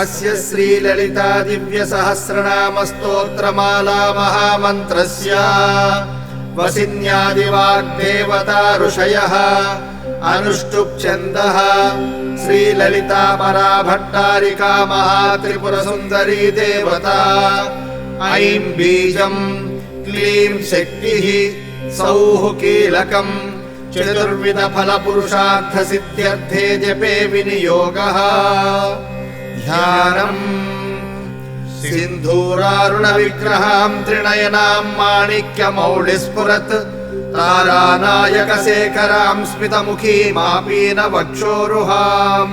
अस्य श्रीललिता दिव्यसहस्रनाम स्तोत्रमाला महामन्त्रस्य वसिन्यादिवाग्देवता ऋषयः अनुष्टुप्-छन्दः श्रीललिता परा भट्टारिका महात्रिपुरसुन्दरी देवता ऐं बीजम् क्लीं शक्तिः सौः कीलकम् चतुर्विधफलपुरुषार्थसिद्ध्यर्थे जपे विनियोगः ध्यानम् सिन्धूरारुणविग्रहां त्रिनयनां माणिक्यमौलिस्फुरत् तारानायकशेखरां स्मितमुखीमापीनवक्षोरुहां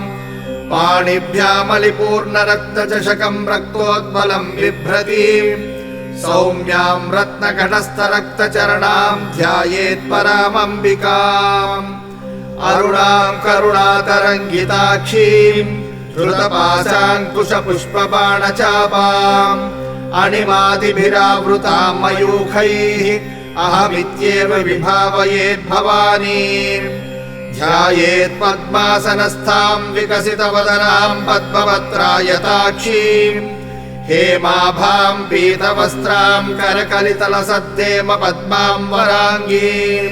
पाणिभ्यामलिपूर्णरक्तचषकं रक्तोत्पलं बिभ्रतीं सौम्यां रत्नघटस्थरक्तचरणां ध्यायेत्परामम्बिकाम् अरुणां करुणातरङ्गिताक्षीं धृतपाशाङ्कुशपुष्पबाणचापाम् अणिमादिभिरावृतां मयूखैः अहमित्येव विभावयेद्भवानीं ध्यायेत् पद्मासनस्थां विकसितवदनां पद्मपत्रायताक्षीं हेमाभां पीतवस्त्रां करकलितलसद्धेम पद्मां वराङ्गीं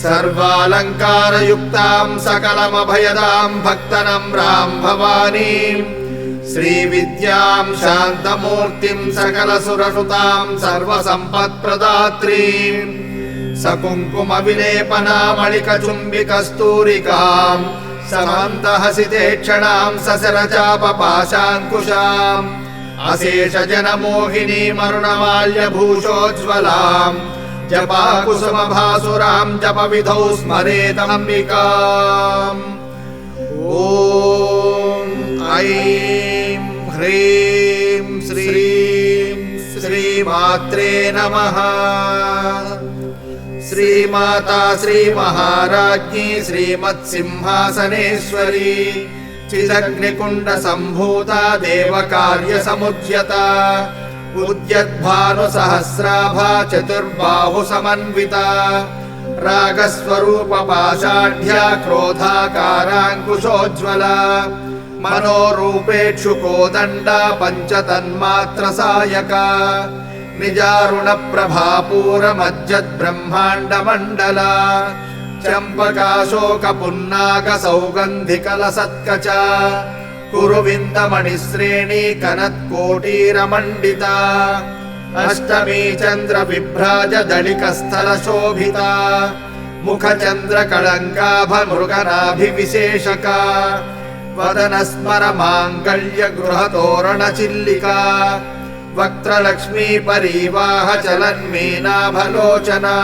सर्वालङ्कारयुक्तां सकलमभयदां भक्तनम्रां भवानीं श्रीविद्यां शान्तमूर्तिं सकलसुरनुतां सर्वसम्पत्प्रदात्रीं सकुङ्कुमविलेपनामणिकचुम्बिकस्तूरिकां समन्तहसितेक्षणां ससरचापपाशाङ्कुशाम् अशेषजनमोहिनीमरुणमाल्यभूषोज्ज्वलां जपाकुसुमभासुरां जपविधौ स्मरेदम्बिकाम् ॐ ऐं ह्रीं श्रीं श्रीमात्रे नमः। श्रीमाता श्रीमहाराज्ञी श्रीमत्सिंहासनेश्वरी चिदग्निकुण्डसम्भूता देवकार्यसमुद्यता उद्यद्भानुसहस्राभा चतुर्बाहुसमन्विता रागस्वरूपपाषाढ्या क्रोधाकाराङ्कुशोज्ज्वला मनोरूपेक्षुकोदण्डा पञ्चतन्मात्रसायका निजारुणप्रभापूरमज्जद्ब्रह्माण्डमण्डला चम्पकाशोकपुन्नागसौगन्धिकलसत्कचा कुरुविन्दमणिश्रेणी कनत्कोटीरमण्डिता अष्टमी चन्द्रविभ्राजदलिकस्थलशोभिता मुखचन्द्रकळङ्काभमृगनाभिविशेषका वदनस्मरमाङ्गल्यगृहतोरणचिल्लिका वक्त्रलक्ष्मीपरीवाहचलन्मीनाभलोचना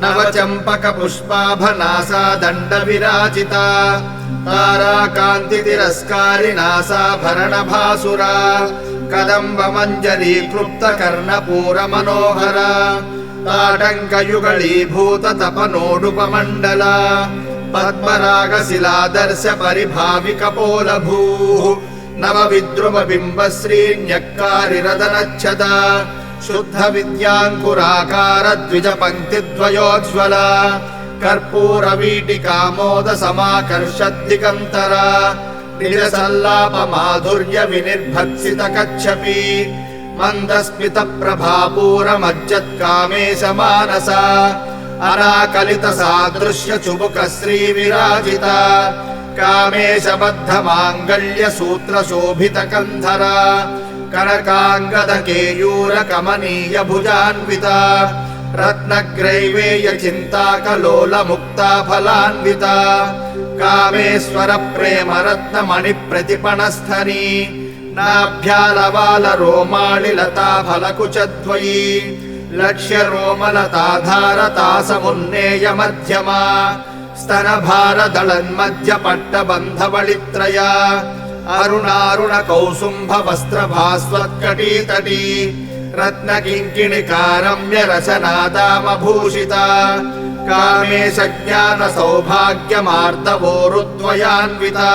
नवचम्पकपुष्पाभनासा दण्डविराजिता ताराकान्तितिरस्कारिनासाभरणभासुरा कदम्बमञ्जरीक्लुप्तकर्णपूरमनोहरा ताटङ्कयुगलीभूततपनोडुपमण्डला पद्मरागशिलादर्श परिभाविकपोलभूः नवविद्रुमबिम्बश्रीन्यक्कारिरदनच्छदा शुद्धविद्याङ्कुराकार द्विजपङ्क्तिद्वयोज्ज्वला कर्पूरवीटिकामोदसमाकर्षद्दिगन्तरा निजसल्लापमाधुर्यविनिर्भत्सितकच्छपी मन्दस्मितप्रभापूरमज्जत्कामेशमानसा अनाकलितसादृश्यचुबुकश्रीविराजिता कामेशबद्धमाङ्गल्यसूत्रशोभितकन्धरा कनकाङ्गदकेयूरकमनीयभुजान्विता रत्नग्रैवेयचिन्ताकलोलमुक्ताफलान्विता कामेश्वरप्रेमरत्नमणिप्रतिपणस्थनी नाभ्यालवालरोमालिलताफलकुचद्वयी लक्ष्यरोमलताधारतासमुन्नेयमध्यमा स्तनभारदळन्मध्यपट्टबन्धवळित्रया अरुणारुणकौसुम्भवस्त्रभास्वत्कटीतटी रत्नकिङ्किणिकारम्यरसनादामभूषिता कामेशज्ञानसौभाग्यमार्दवोरुद्वयान्विता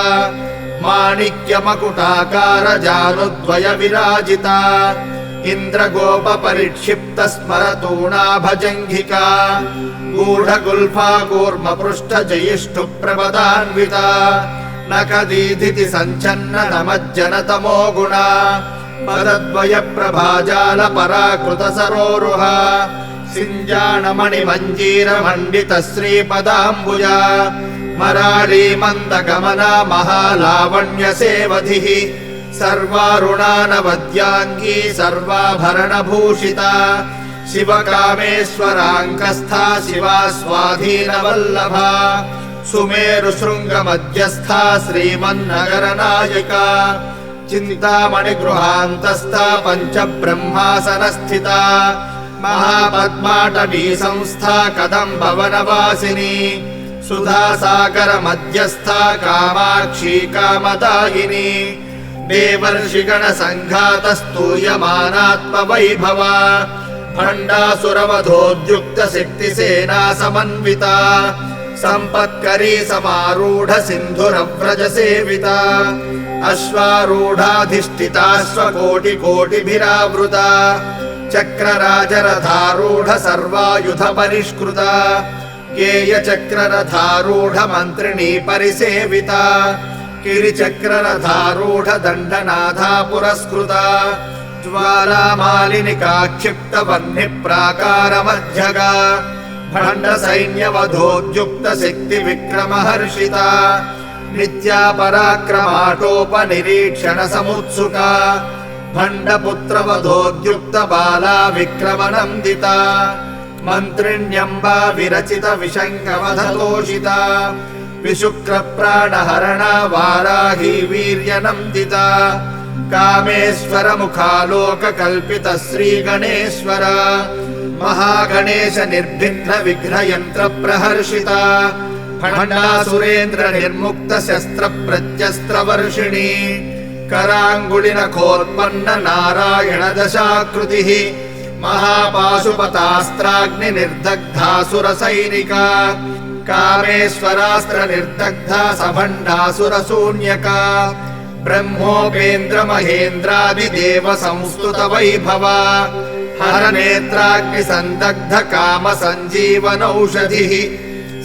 माणिक्यमकुटाकारजानुद्वयविराजिता इन्द्रगोपपरिक्षिप्तस्मरतूणाभजङ्घिका गूढगुल्फा कूर्मपृष्ठजयिष्ठुप्रपदान्विता न कदीधिति सञ्चन्न नमज्जनतमो गुणा पदद्वय प्रभाजाल पराकृत सरोरुहा सिञ्जाणमणिमञ्जीर मण्डित श्रीपदाम्बुजा मरारी मन्दगमना महालावण्य सेवधिः सर्वारुणानवद्याङ्गी सर्वाभरणभूषिता शिवकामेश्वराङ्कस्था शिवा स्वाधीनवल्लभा सुमेरुशृङ्गमध्यस्था श्रीमन्नगरनायिका चिन्तामणिगृहान्तस्था पञ्चब्रह्मासनस्थिता महापद्माटवी संस्था कदम्बवनवासिनी सुधासागरमध्यस्था कामाक्षी कामदायिनी देवर्षिगणसङ्घातस्तूयमानात्मवैभवा भण्डासुरवधोद्युक्तशक्तिसेना समन्विता सम्पत्करी समारूढ सिन्धुरव्रजसेविता अश्वारूढाधिष्ठिताश्वकोटिकोटिभिरावृता चक्रराजरथारूढ सर्वायुधपरिष्कृता गेयचक्ररथारूढ मन्त्रिणी परिसेविता गिरिचक्ररथारूढ दण्डनाथा पुरस्कृता ज्वालामालिनिका क्षिप्तवह्निप्राकारमध्यगा भण्डसैन्यवधोद्युक्त शक्तिविक्रमहर्षिता नित्या पराक्रमाटोपनिरीक्षण समुत्सुका भण्डपुत्रवधोद्युक्त बाला विक्रमनन्दिता मन्त्रिण्यम्बा विरचित विशङ्कवधतोषिता विशुक्रप्राणहरणा वाराही वीर्यनन्दिता कामेश्वर मुखालोककल्पित श्रीगणेश्वर महागणेश निर्भिन्न विघ्नयन्त्र प्रहर्षिता भण्डासुरेन्द्र निर्मुक्त शस्त्र प्रत्यस्त्रवर्षिणी कराङ्गुलिनखोत्पन्न नारायण दशाकृतिः महापाशुपतास्त्राग्नि निर्दग्धासुर सैनिका कामेश्वरास्त्र निर्दग्धा सभण्डासुर शून्यका ब्रह्मोपेन्द्र महेन्द्रादिदेव संस्तुत वैभवा हरनेत्राग्नि संदग्ध काम संजीवनौषधिः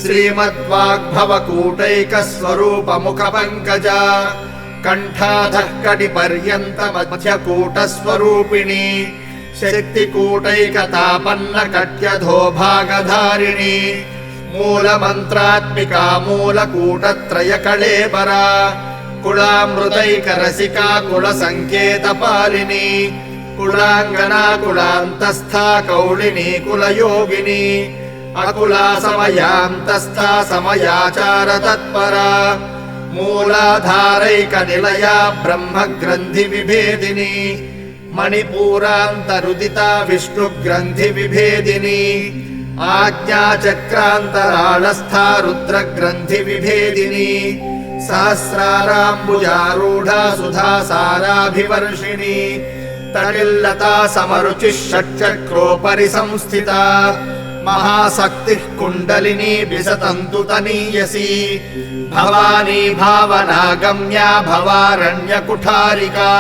श्रीमद्वाग्भवकूटैक स्वरूप मुख पंकजा कंठाधः कटिपर्यन्त मध्यकूट स्वरूपिणी शक्तिकूटैकतापन्न कट्यधो भागधारिणी मूलमन्त्रात्मिका मूलकूटत्रय कळेबरा कुलामृतैकरसिका कुलसङ्केतपालिनी कुलाङ्गना कुलान्तस्था कौलिनी कुलयोगिनी अकुला समयान्तस्था समयाचार तत्परा मूलाधारैकनिलया ब्रह्मग्रन्थि विभेदिनी मणिपूरान्तरुदिता विष्णुग्रन्थि विभेदिनी आज्ञाचक्रान्तराळस्था रुद्रग्रन्थि विभेदिनी सहस्राराम्बुजारूढा सुधासाराभिवर्षिणी तटिल्लता समरुचिः षट्चक्रोपरि संस्थिता महाशक्तिः कुण्डलिनी विसतन्तु तनीयसी भवानी भावनागम्या भवारण्यकुठारिका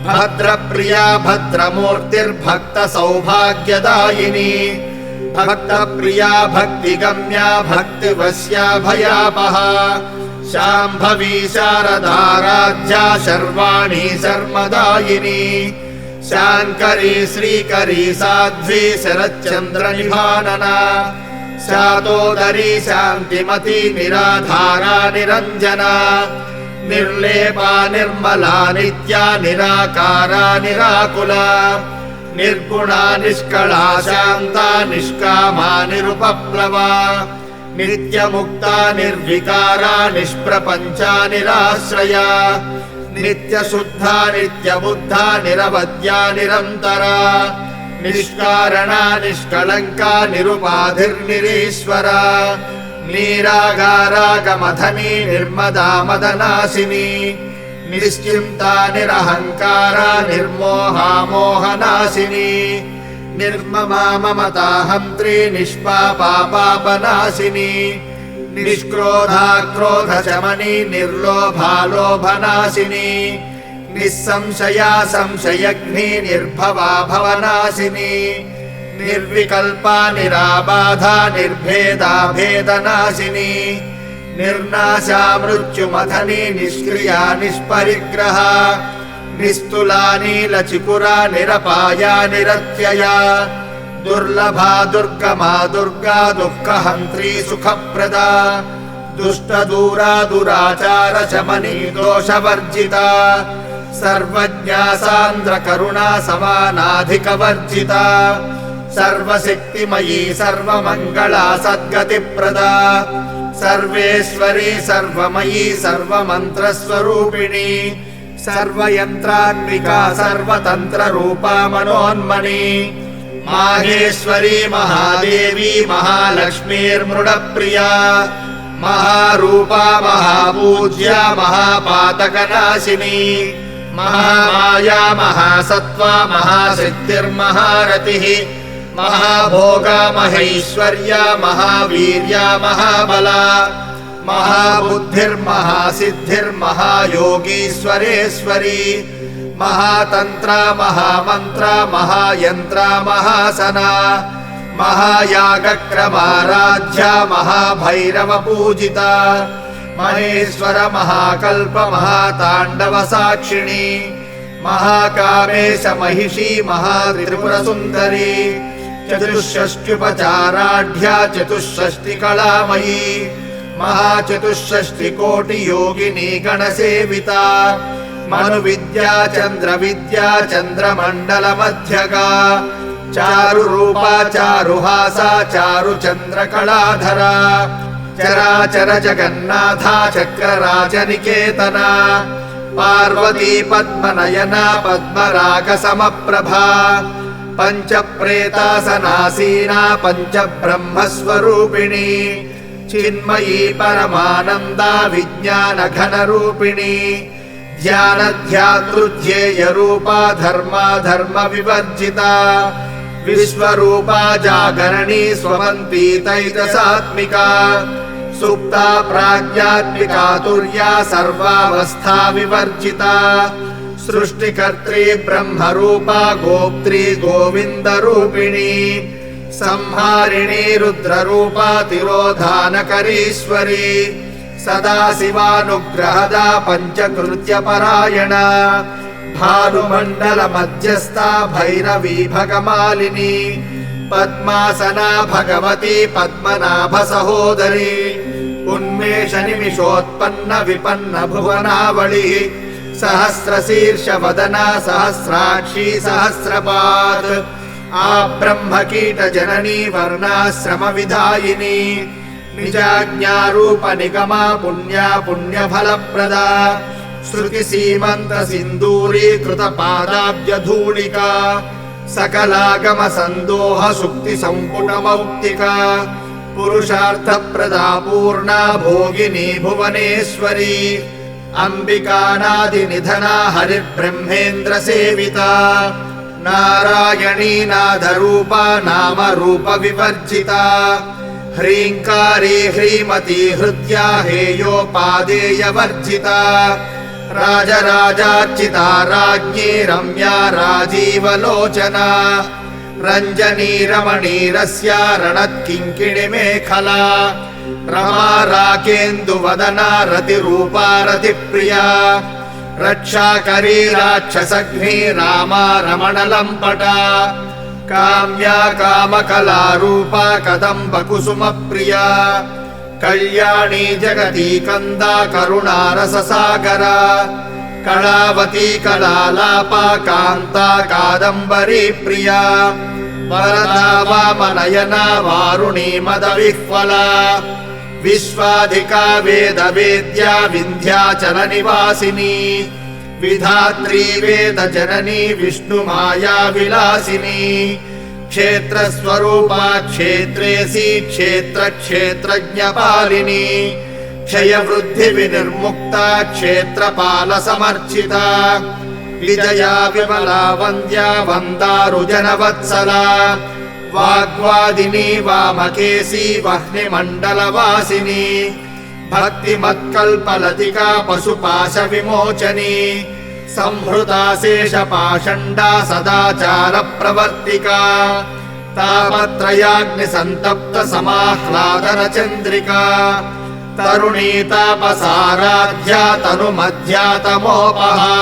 भद्रप्रिया भद्रमूर्तिर्भक्त सौभाग्यदायिनी भक्तप्रिया भक्तिगम्या भक्तिवश्या भयापहा शाम्भवी शारदाराध्या शर्वाणी शर्मदायिनी शाङ्करी श्रीकरी साध्वी शरच्चन्द्रनिभानना शातोदरी शान्तिमती निराधारा निरञ्जना निर्लेपा निर्मला नित्या निराकारा निराकुला निर्गुणा निष्कला शान्ता निष्कामा निरुपप्लवा नित्यमुक्ता निर्विकारा निष्प्रपञ्चा निराश्रया नित्यशुद्धा नित्यबुद्धा निरवद्या निरन्तरा निष्कारणा निष्कलङ्का निरुपाधिर्निरीश्वरा नीरागारागमधनी निर्मदा मदनाशिनी निश्चिन्ता निरहङ्कारा निर्मोहा मोहनाशिनी निर्ममा ममता हन्त्री निष्पापा पापनाशिनी निष्क्रोधा क्रोधशमनी निर्लोभा लोभनाशिनी निस्संशया संशयग्नी निर्भवा भवनाशिनी निर्विकल्पा निराबाधा निर्भेदा भेदनाशिनी निर्नाशा मृत्युमथनी निष्क्रिया निष्परिग्रहा निस्तुला नीलचिकुरा निरपाया निरत्यया दुर्लभा दुर्गमा दुर्गा दुःखहन्त्री सुखप्रदा दुष्टदूरा दुराचार शमनी दोषवर्जिता सर्वज्ञा सान्द्रकरुणा समानाधिकवर्जिता सर्वशक्तिमयी सर्वमङ्गला सद्गतिप्रदा सर्वेश्वरी सर्वमयी सर्वमन्त्रस्वरूपिणी सर्वयन्त्रात्मिका सर्वतन्त्ररूपा मनोन्मनी माहेश्वरी महादेवी महालक्ष्मीर्मृडप्रिया महारूपा महापूज्या महापातकनाशिनी महामाया महासत्त्वा महासिद्धिर्महारतिः महाभोगा महेश्वर्या महावीर्या महाबला महाबुद्धिर्महासिद्धिर्महायोगीश्वरेश्वरी महातन्त्रा महामन्त्रा महायन्त्रा महासना महायागक्रमाराध्या महाभैरवपूजिता महेश्वर महाकल्प महाताण्डवसाक्षिणी महाकामेश महिषी महात्रिपुरसुन्दरी चतुष्षष्ट्युपचाराढ्या चतुष्षष्टिकलामयी महाचतुष्षष्टिकोटियोगिनी गणसेविता मनुविद्या चन्द्रविद्या चन्द्रमण्डलमध्यगा चारुरूपा चारुहासा चारुचन्द्रकलाधरा चराचर जगन्नाथा चक्रराजनिकेतना पार्वती पद्मनयना पद्मरागसमप्रभा पञ्चप्रेतासनासीना पञ्चब्रह्मस्वरूपिणी चिन्मयी परमानन्दा विज्ञानघनरूपिणी ध्यानध्यातृध्येयरूपा धर्माधर्मविवर्जिता विश्वरूपा जागरणी स्वमन्ती तैजसात्मिका सुप्ता प्राज्ञात्मिका तुर्या सर्वावस्था विवर्जिता सृष्टिकर्त्री ब्रह्मरूपा गोप्त्री गोविन्दरूपिणी संहारिणी रुद्ररूपा तिरोधानकरीश्वरी सदाशिवानुग्रहदा पञ्चकृत्यपरायणा भानुमण्डलमध्यस्था भैरवी भगमालिनी पद्मासना भगवती पद्मनाभसहोदरी उन्मेषनिमिषोत्पन्न विपन्न भुवनावळिः सहस्रशीर्षवदना सहस्राक्षी सहस्रपात् आब्रह्मकीटजननी वर्णाश्रमविधायिनी निजाज्ञारूपनिगमा पुण्या पुण्यफलप्रदा श्रुतिसीमन्तसिन्दूरीकृतपादाब्जधूलिका सकलागमसन्दोह सुक्तिसम्पुटमौक्तिका पुरुषार्थप्रदा पूर्णा भोगिनी भुवनेश्वरी अम्बिकानादिनिधना हरिब्रह्मेन्द्रसेविता नारायणी नादरूपा नामरूपविवर्जिता ह्रीङ्कारी ह्रीमती हृद्या हेयोपादेयवर्जिता राजराजार्चिता राज्ञी रम्या राजीवलोचना रञ्जनी रमणीरस्या रणत्किङ्किणिमेखला रमा राकेन्दुवदना रतिरूपा रतिप्रिया रक्षाकरी राक्षसघ्नी रामा रमणलम्पटा काम्या कामकलारूपा कदम्बकुसुमप्रिया कल्याणी जगती कन्दा करुणारससागरा कलावती कलालापा कान्ता कादम्बरी प्रिया वरदा वामनयना वारुणी मदविह्वला विश्वाधिका वेदवेद्या विन्ध्याचलनिवासिनी विधात्री वेदजननी विष्णुमाया विलासिनी क्षेत्रस्वरूपा क्षेत्रेसी क्षेत्रक्षेत्रज्ञपालिनी क्षयवृद्धिविनिर्मुक्ता क्षेत्रपालसमर्चिता विजया विमला वन्द्या वन्दारुजनवत्सला वाग्वादिनी वामकेशी वह्निमण्डलवासिनी भक्तिमत्कल्पलतिका पशुपाशविमोचनी संहृता शेषपाषण्डा सदाचारप्रवर्तिका तापत्रयाग्निसन्तप्त समाह्लादनचन्द्रिका तरुणी तापसाराध्या तनुमध्या तमोपहा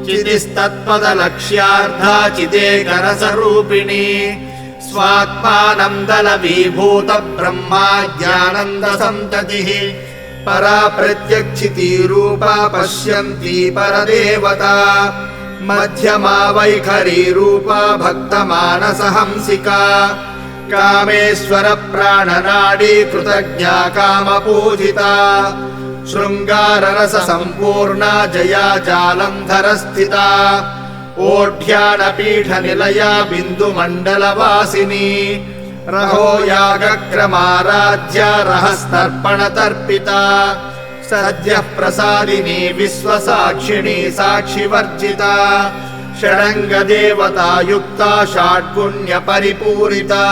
चितिस्तत्पदलक्ष्यार्धा चिदेकरसरूपिणी स्वात्मानन्दलवीभूत ब्रह्माज्ञानन्दसन्ततिः परा प्रत्यक्षितीरूपा पश्यन्ती परदेवता मध्यमा वैखरीरूपा भक्तमानसहंसिका कामेश्वर प्राणनाडी कृतज्ञा कामपूजिता शृङ्गाररससम्पूर्णा जया जालन्धरस्थिता ओढ्यानपीठनिलया बिन्दुमण्डलवासिनी रहो यागक्रमाराध्या रहस्तर्पणतर्पिता सद्यः प्रसादिनी विश्वसाक्षिणी साक्षिवर्जिता षडङ्गदेवता युक्ता षड्गुण्यपरिपूरिता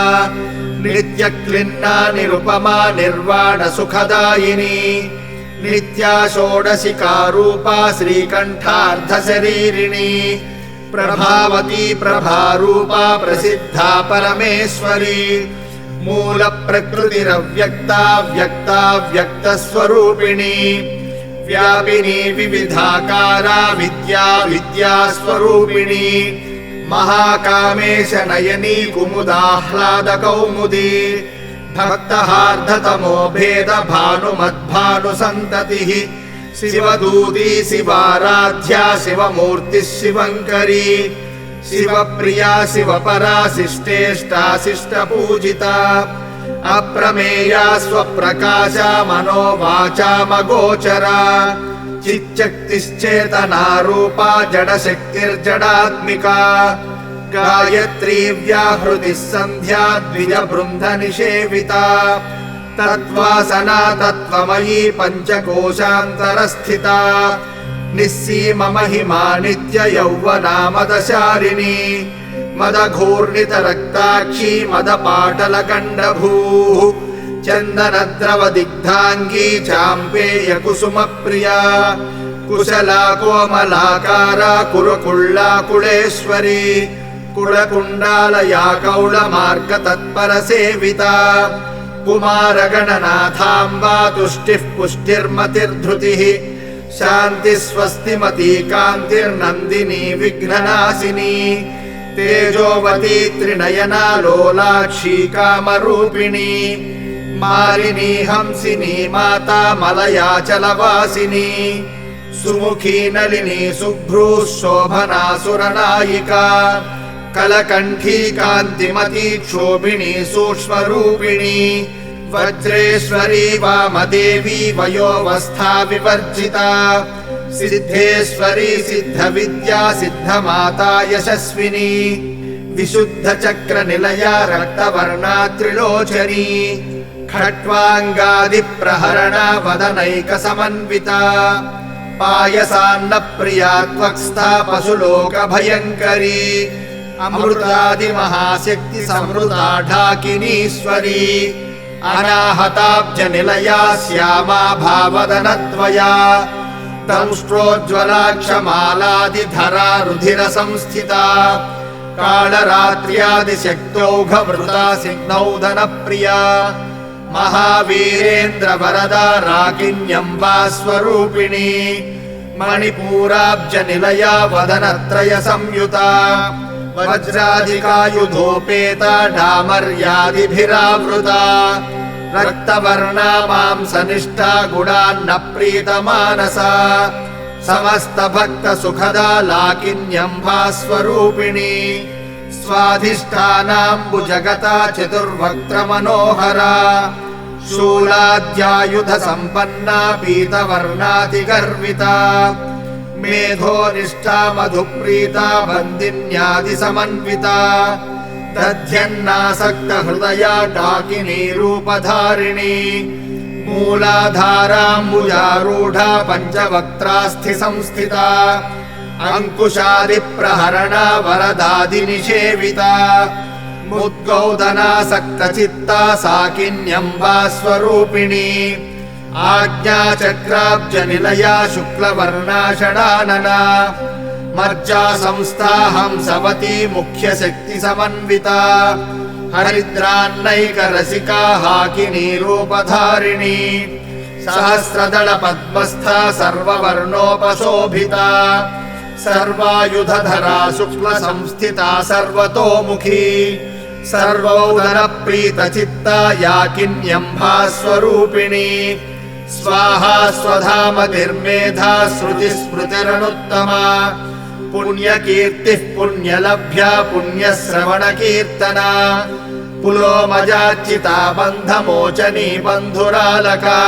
नित्यक्लिन्ना निरुपमा निर्वाणसुखदायिनी नित्या षोडशिकारूपा श्रीकण्ठार्धशरीरिणी प्रभावती प्रभारूपा प्रसिद्धा परमेश्वरी मूलप्रकृतिरव्यक्ता व्यक्ता व्यक्तस्वरूपिणी व्यापिनी विविधाकारा विद्या विद्यास्वरूपिणी महाकामेश नयनी कुमुदाह्लादकौमुदी भक्तहार्धतमो भेद भानुमद्भानुसन्ततिः शिवदूती शिवाराध्या शिवमूर्तिः शिवङ्करी शिवप्रिया शिवपरा शिष्टेष्टा शिष्टपूजिता अप्रमेया स्वप्रकाशा मनोवाचामगोचरा चिच्चक्तिश्चेतनारूपा जडशक्तिर्जडात्मिका गायत्री व्याहृतिः सन्ध्या द्विजबृन्धनिषेविता तत्त्वासना तत्त्वमयी पञ्चकोशान्तरस्थिता निस्सीममहिमा नित्ययौवनामदशारिणी मदघूर्णितरक्ताक्षी मदपाटलकण्डभूः चन्दनद्रवदिग्धाङ्गी चाम्पेयकुसुमप्रिया कुशला कोमलाकारा कुरुकुळ्ळाकुळेश्वरी कुलकुण्डालया कौलमार्गतत्परसेविता कुमारगणनाथाम्बा तुष्टिः पुष्टिर्मतिर्धृतिः शान्तिः स्वस्तिमती कान्तिर्नन्दिनी विघ्ननाशिनी तेजोवती त्रिनयना लोलाक्षी कामरूपिणी मालिनी हंसिनी माता मलयाचलवासिनी सुमुखी नलिनी शुभ्रूः शोभना सुरनायिका कलकण्ठी कान्तिमती क्षोभिणी सूक्ष्मरूपिणी वज्रेश्वरी वामदेवी वयोवस्था विवर्जिता सिद्धेश्वरी सिद्धविद्या सिद्धमाता यशस्विनी विशुद्धचक्रनिलया रक्तवर्णा त्रिलोचनी खट्वाङ्गादिप्रहरणा वदनैकसमन्विता पायसान्नप्रिया त्वक्स्था पशुलोकभयङ्करी अमृतादिमहाशक्तिसमृता ढाकिनीश्वरी अनाहताब्जनिलया श्यामा भावदनद्वया दंष्ट्रोज्ज्वलाक्षमालादिधरा रुधिरसंस्थिता कालरात्र्यादिशक्तौघवृता सिग्नौदनप्रिया महावीरेन्द्रवरदा राकिन्यम्बा स्वरूपिणी मणिपूराब्जनिलया वदनत्रयसंयुता वज्रादिकायुधोपेता डामर्यादिभिरावृता रक्तवर्णा मांसनिष्ठा गुणान्नप्रीतमानसा समस्तभक्तसुखदा लाकिन्यम्बा स्वरूपिणी स्वाधिष्ठानाम्बुजगता चतुर्वक्त्रमनोहरा शूलाद्यायुधसम्पन्ना पीतवर्णातिगर्विता मेधोनिष्ठा मधुप्रीता बन्दिन्यादिसमन्विता दध्यन्नासक्तहृदया डाकिनी रूपधारिणी मूलाधाराम्बुजारूढा पञ्चवक्त्रास्थिसंस्थिता अङ्कुशादिप्रहरणा वरदादिनिषेविता मुद्गौदनासक्तचित्ता साकिन्यम्बा स्वरूपिणी आज्ञाचक्राब्जनिलया शुक्लवर्णा षडानना मज्जा संस्था हंसवती मुख्यशक्तिसमन्विता हरिद्रान्नैकरसिका हाकिनी रूपधारिणी सहस्रदलपद्मस्था सर्ववर्णोपशोभिता सर्वायुधधरा शुक्लसंस्थिता सर्वतोमुखी सर्वौदरप्रीतचित्ता या किन्यम्भास्वरूपिणी स्वाहा स्वधामतिर्मेधा श्रुतिस्मृतिरनुत्तमा पुण्यकीर्तिः पुण्यलभ्या पुण्यश्रवणकीर्तना पुलोमजार्चिता बन्धमोचनी बन्धुरालका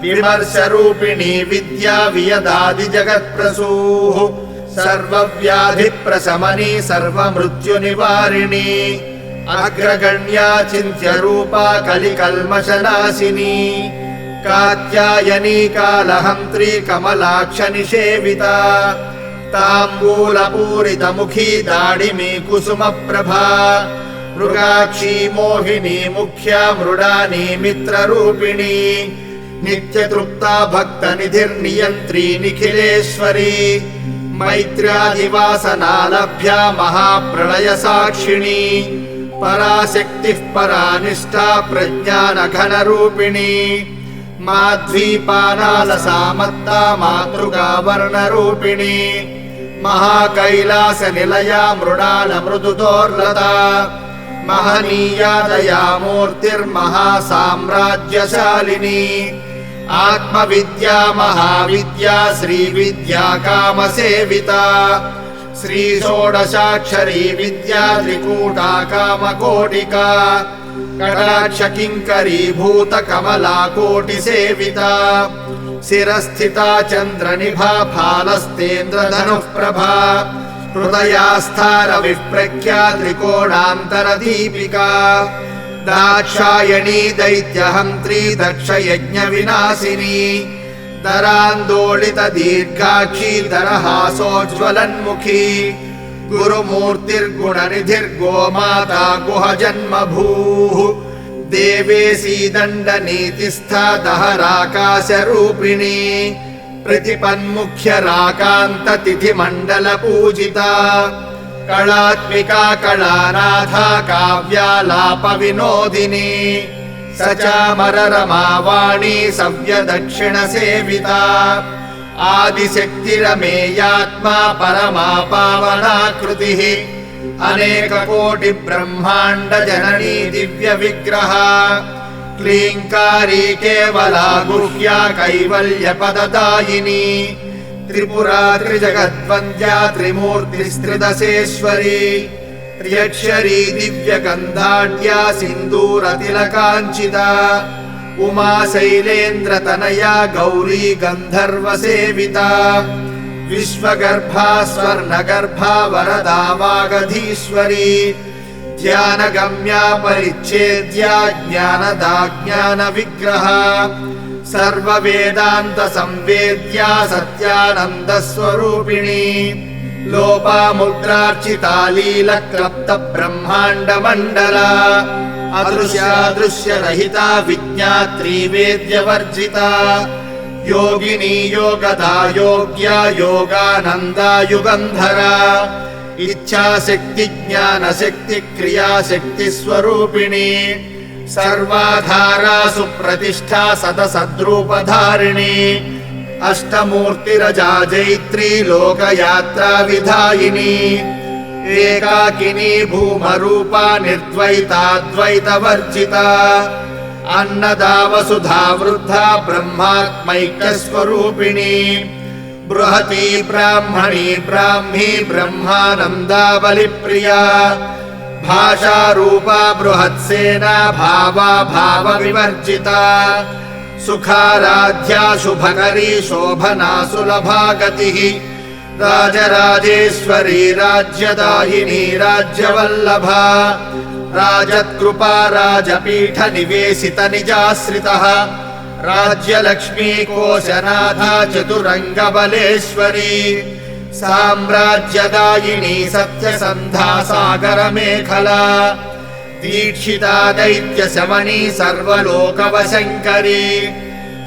विमर्शरूपिणी विद्या वियदादिजगत्प्रसूः सर्वव्याधिप्रशमनी सर्वमृत्युनिवारिणी अग्रगण्या चिन्त्यरूपा कलिकल्मषनाशिनी कात्यायनी कालहन्त्री कमलाक्षनिषेविता ताम्बूलपूरितमुखी दाडिमी कुसुमप्रभा मृगाक्षी मोहिनी मुख्या मृडानी मित्ररूपिणी नित्यतृप्ता भक्तनिधिर्नियन्त्री निखिलेश्वरी मैत्र्यादिवासनालभ्या महाप्रलयसाक्षिणी पराशक्तिः परानिष्ठा प्रज्ञानघनरूपिणी माध्वीपानालसामत्ता मातृकावर्णरूपिणी महाकैलासनिलया मृडालमृदुदोर्लता महनीया दयामूर्तिर्महासाम्राज्यशालिनी आत्मविद्या महाविद्या श्रीविद्या कामसेविता श्रीषोडशाक्षरी विद्या त्रिकूटा कामकोटिका कटाक्षकिङ्करीभूत कमला कोटिसेविता शिरस्थिता चन्द्रनिभा फालस्तेन्द्रधनुः प्रभा हृदयास्थार विप्रख्या त्रिकोणान्तरदीपिका दाक्षायणी दैत्यहन्त्री दक्षयज्ञविनाशिनी दरान्दोलित दीर्घाक्षी दरहासोज्ज्वलन्मुखी गुरुमूर्तिर्गुणनिधिर्गोमाता गुहजन्मभूः देवेशी दण्डनीतिस्था दहराकाशरूपिणी प्रतिपन्मुख्यराकान्ततिथिमण्डलपूजिता कलात्मिका कलानाथा काव्यालापविनोदिनी सचामररमावाणी सव्यदक्षिणसेविता आदिशक्तिरमेयात्मा परमा पावनाकृतिः अनेककोटिब्रह्माण्डजननी दिव्यविग्रहा क्लीङ्कारी केवला गुह्या कैवल्यपददायिनी त्रिपुरा त्रिजगद्वन्द्या त्रिमूर्तिस्त्रिदशेश्वरी त्र्यक्षरी दिव्यगन्धाढ्या सिन्दूरतिलकाञ्चिता उमा शैलेन्द्रतनया गौरी गन्धर्वसेविता विश्वगर्भा स्वर्णगर्भा वरदा वागधीश्वरी ध्यानगम्या परिच्छेद्या ज्ञानदा ज्ञानविग्रहा सर्ववेदान्तसंवेद्या सत्यानन्दस्वरूपिणी लोपामुद्रार्चिता लीलक्लप्तब्रह्माण्डमण्डला अदृश्यादृश्यरहिता विज्ञात्री वेद्यवर्जिता योगिनी योगदा योग्या योगानन्दा युगन्धरा इच्छाशक्ति ज्ञानशक्ति क्रियाशक्ति स्वरूपिणी सर्वाधारा सुप्रतिष्ठा सदसद्रूपधारिणी अष्टमूर्तिरजा जैत्री लोकयात्रा विधायिनी एकाकिनी भूमरूपा निर्द्वैताद्वैतवर्जिता अन्नदा वसुधा वृद्धा ब्रह्मात्मैक्यस्वरूपिणी बृहती ब्राह्मणी ब्राह्मी ब्रह्मानन्दाबलिप्रिया भाषारूपा बृहत्सेना भावा भावविवर्जिता सुखाराध्या शुभकरी शोभना सुलभा गतिः राजराजेश्वरी राज्यदायिनी राज्यवल्लभा राजत्कृपा राजपीठ निवेशित निजाश्रितः राज्यलक्ष्मी कोशनाथा चतुरङ्गबलेश्वरी साम्राज्यदायिनी सत्यसन्धा सागरमेखला दीक्षिता दैत्यशमनी सर्वलोकवशङ्करी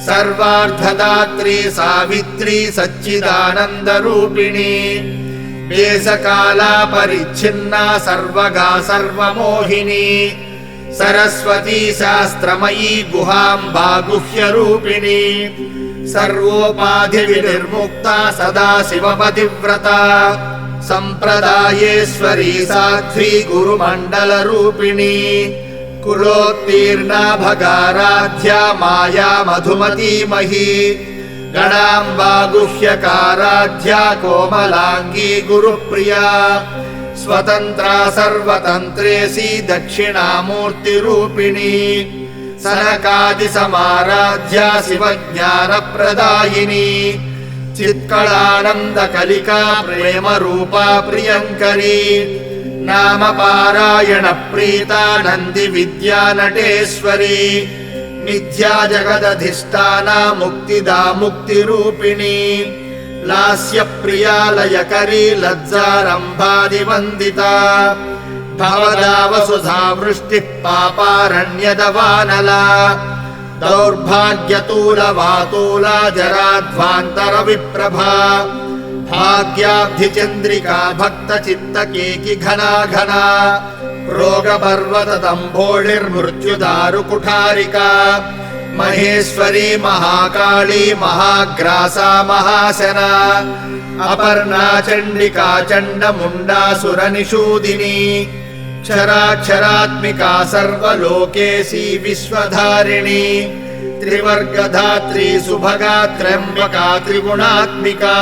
सर्वार्थदात्री सावित्री सच्चिदानन्दरूपिणी देशकाला परिच्छिन्ना सर्वगा सर्वमोहिनी सरस्वती शास्त्रमयी गुहाम्बा गुह्यरूपिणी सर्वोपाधिविनिर्मुक्ता सदा शिवपतिव्रता सम्प्रदायेश्वरी साध्वी गुरुमण्डलरूपिणी कुलोत्तीर्णा भगाराध्या माया मधुमती मही गणाम्बा गुह्यकाराध्या कोमलांगी गुरुप्रिया स्वतन्त्रा सर्वतन्त्रेसी दक्षिणामूर्तिरूपिणी सनकादिसमाराध्या शिवज्ञानप्रदायिनी चित्कलानन्दकलिका प्रेमरूपा प्रियङ्करी नामपारायणप्रीता नन्दिविद्या नटेश्वरी मिथ्या जगदधिष्ठाना मुक्तिदा मुक्तिरूपिणी लास्यप्रिया लयकरी लज्जारम्भादिवन्दिता भवदावसुधा वृष्टिः पापारण्यदवानला दौर्भाग्यतूलवातूला जराध्वान्तरविप्रभा भाग्याब्धिचन्द्रिका भक्तचित्तकेकि घना घना रोगपर्वतदम्भोळिर्मृत्युदारुकुठारिका महेश्वरी महाकाली महाग्रासा महाशना अपर्णा चण्डिका चण्डमुण्डासुरनिषूदिनी क्षराक्षरात्मिका सर्वलोकेशी विश्वधारिणी त्रिवर्गधात्री सुभगा त्र्यम्बका त्रिगुणात्मिका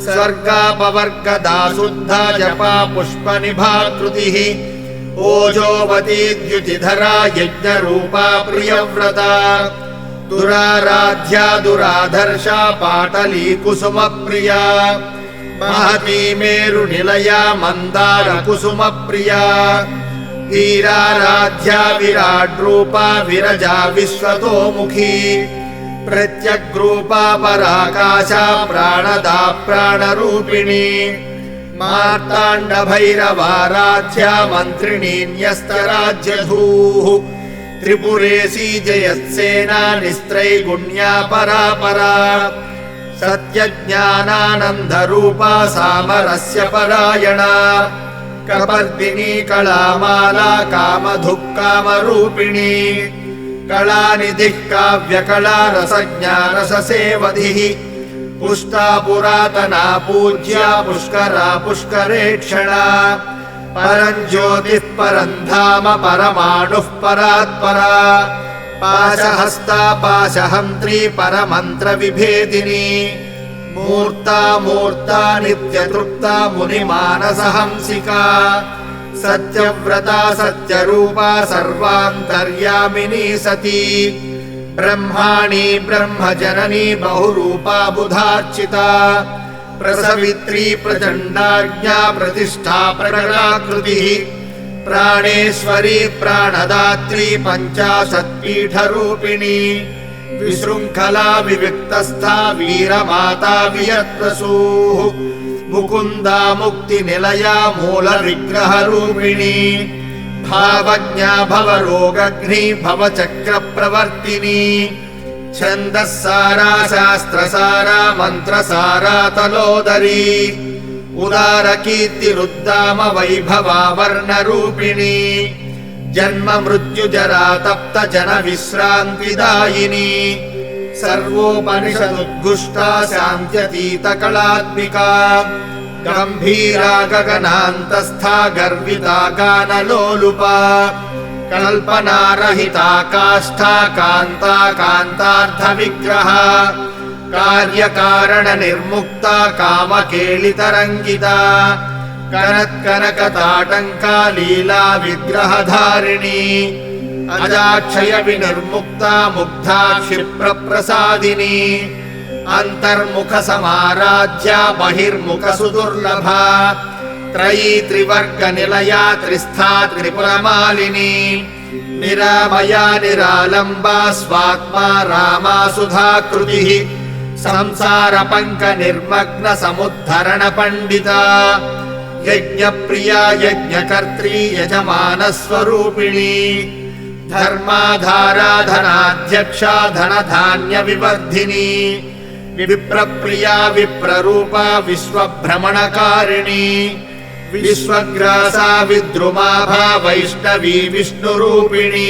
स्वर्गापवर्गदा शुद्धा जपा पुष्पनिभाकृतिः ओजोवती द्युतिधरा यज्ञरूपा प्रियव्रता दुराराध्या दुराधर्षा पाटली कुसुमप्रिया महती मेरुनिलया मन्दार कुसुमप्रिया वीराराध्या विराड्रूपा विरजा विश्वतोमुखी प्रत्यग्रूपा पराकाशा प्राणदा प्राणरूपिणी मार्ताण्डभैरवाराध्या मन्त्रिणी न्यस्तराज्यधूः त्रिपुरेशी जयत्सेना निस्त्रैगुण्या परापरा सत्यज्ञानानन्दरूपा सामरस्य परायणा कपर्दिनी कलामाला कामधुक्कामरूपिणी कलानिधिः काव्यकला रसज्ञानससेवधिः पुष्टा पुरातना पूज्या पुष्करा पुष्करेक्षणा परञ्ज्योतिः परं धाम परमाणुः परात्परा पाशहस्ता पाशहन्त्री परमन्त्रविभेदिनी मूर्ता मूर्ता नित्यतृप्ता मुनिमानसहंसिका सत्यव्रता सत्यरूपा सर्वान्तर्यामिनी सती ब्रह्माणी ब्रह्मजननी बहुरूपा बुधार्चिता प्रसवित्री प्रचण्डाज्ञा प्रतिष्ठा प्रकटाकृतिः प्राणेश्वरी प्राणदात्री पञ्चाशत्पीठरूपिणी विशृङ्खला विविक्तस्था वीरमाता वियत्प्रसूः मुकुन्दा मुक्तिनिलया मूलविग्रहरूपिणी भावज्ञा भवरोगघ्नी भवचक्रप्रवर्तिनी छन्दःसारा शास्त्रसारा मन्त्रसारा तलोदरी उदारकीर्तिरुद्दाम वैभवा वर्णरूपिणी जन्म मृत्युजरा तप्त जन विश्रान्तिदायिनी सर्वोपनिषदुद्घुष्टा शान्त्यतीतकलात्मिका गम्भीरा गगनान्तस्था गर्विता गानलोलुपा कल्पनारहिता काष्ठा कान्ता कान्तार्थविग्रहा कार्यकारणनिर्मुक्ता कामकेलितरङ्गिता कनत्कनकताटङ्का लीला विग्रहधारिणी अजाक्षय विनिर्मुक्ता मुग्धा क्षिप्रप्रसादिनी अन्तर्मुखसमाराध्या बहिर्मुखसुदुर्लभा त्रयी त्रिवर्गनिलया त्रिस्था त्रिपुरमालिनी निरामया निरालम्बा स्वात्मा रामा सुधाकृतिः संसारपङ्कनिर्मग्न समुद्धरण पण्डिता यज्ञप्रिया यज्ञकर्त्री यजमानस्वरूपिणी धर्माधारा धनाध्यक्षा धनधान्यविवर्धिनी विप्रप्रिया विप्ररूपा विश्वभ्रमणकारिणी विश्वग्रासा विद्रुमाभा वैष्णवी विष्णुरूपिणी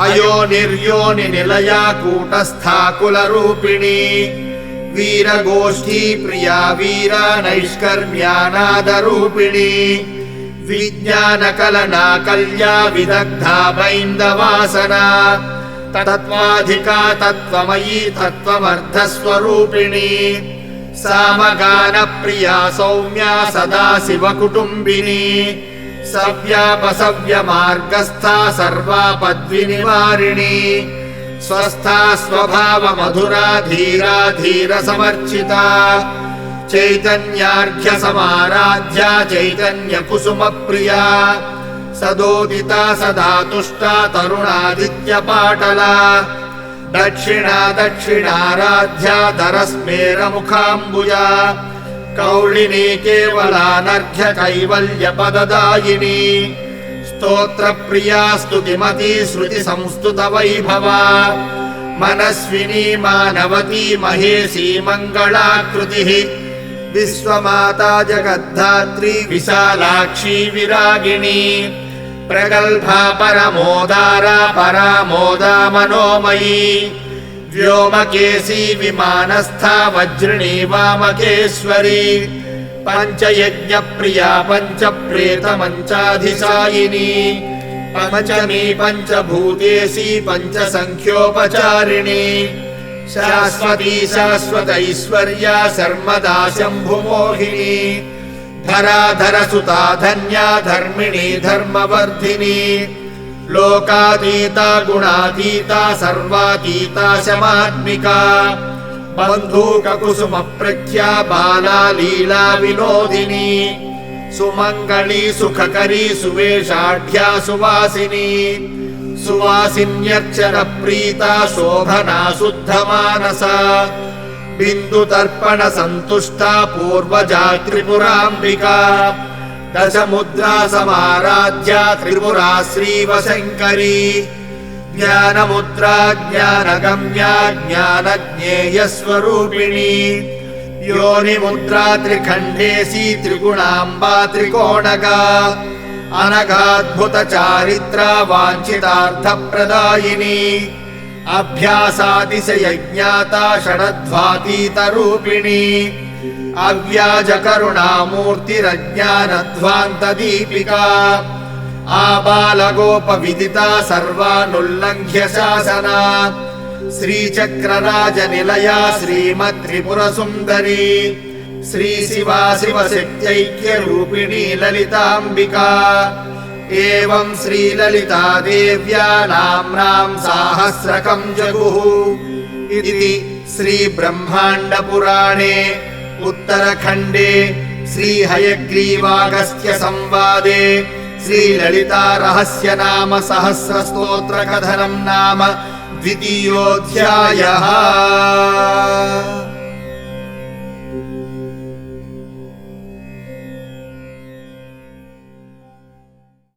अयोनिर्योनि निलया कूटस्था कुलरूपिणी वीरगोष्ठी प्रिया वीरा नैष्कर्म्यानादरूपिणी विज्ञानकलना कल्या विदग्धा बैन्दवासना तत्त्वाधिका तत्त्वमयी तत्त्वमर्धस्वरूपिणी सामगानप्रिया सौम्या सदा शिवकुटुम्बिनी सव्यापसव्यमार्गस्था सर्वापद्विनिवारिणी स्वस्था स्वभावमधुरा धीरा धीरसमर्चिता चैतन्यार्घ्यसमाराध्या चैतन्यकुसुमप्रिया सदोदिता सदा तुष्टा तरुणादित्यपाटला दक्षिणा दक्षिणाराध्या दरस्मेरमुखाम्बुजा कौलिनी केवलानर्घ्य कैवल्यपददायिनी स्तोत्रप्रिया स्तुतिमती श्रुतिसंस्तुतवैभवा मनस्विनी मानवती महेशी मङ्गलाकृतिः विश्वमाता जगद्धात्री विशालाक्षी विरागिणी प्रगल्भा परमोदारा परामोदा मनोमयी व्योमकेशी विमानस्था वज्रिणी वामकेश्वरी पञ्चयज्ञप्रिया पञ्चप्रेतमञ्चाधिशायिनी पञ्चमी पञ्चभूतेशी पञ्चसङ्ख्योपचारिणी शाश्वती शाश्वतैश्वर्या शर्मदा शम्भुमोहिनी धराधरसुता धन्या धर्मिणी धर्मवर्धिनी लोकातीता गुणातीता सर्वातीता शमात्मिका बन्धूककुसुमप्रख्या बाला लीला विनोदिनी सुमङ्गली सुखकरी सुवेशाढ्या सुवासिनी सुवासिन्यर्चनप्रीता शोभना शुद्धमानसा बिन्दुतर्पणसन्तुष्टा पूर्वजा त्रिपुराम्बिका दशमुद्रा समाराध्या त्रिपुरा श्रीवशङ्करी ज्ञानमुद्रा ज्ञानगम्या ज्ञानज्ञेयस्वरूपिणी योनिमुद्रा त्रिखण्डेशी त्रिगुणाम्बा त्रिकोणगा अनघाद्भुतचारित्रा वाञ्छितार्थप्रदायिनी अभ्यासातिशयज्ञाता षडध्वातीतरूपिणी अव्याजकरुणामूर्तिरज्ञानध्वान्तदीपिका आबालगोपविदिता सर्वानुल्लङ्घ्य शासना श्रीचक्रराजनिलया श्रीमत्त्रिपुरसुन्दरी श्रीशिवा शिवशक्त्यैक्यरूपिणी ललिताम्बिका एवं श्रीललिता देव्या नाम्नां साहस्रकं जगुः इति श्रीब्रह्माण्डपुराणे उत्तरखण्डे श्रीहयग्रीवागस्त्य संवादे श्रीललिता रहस्य नाम सहस्रस्तोत्रकथनं नाम द्वितीयोऽध्यायः।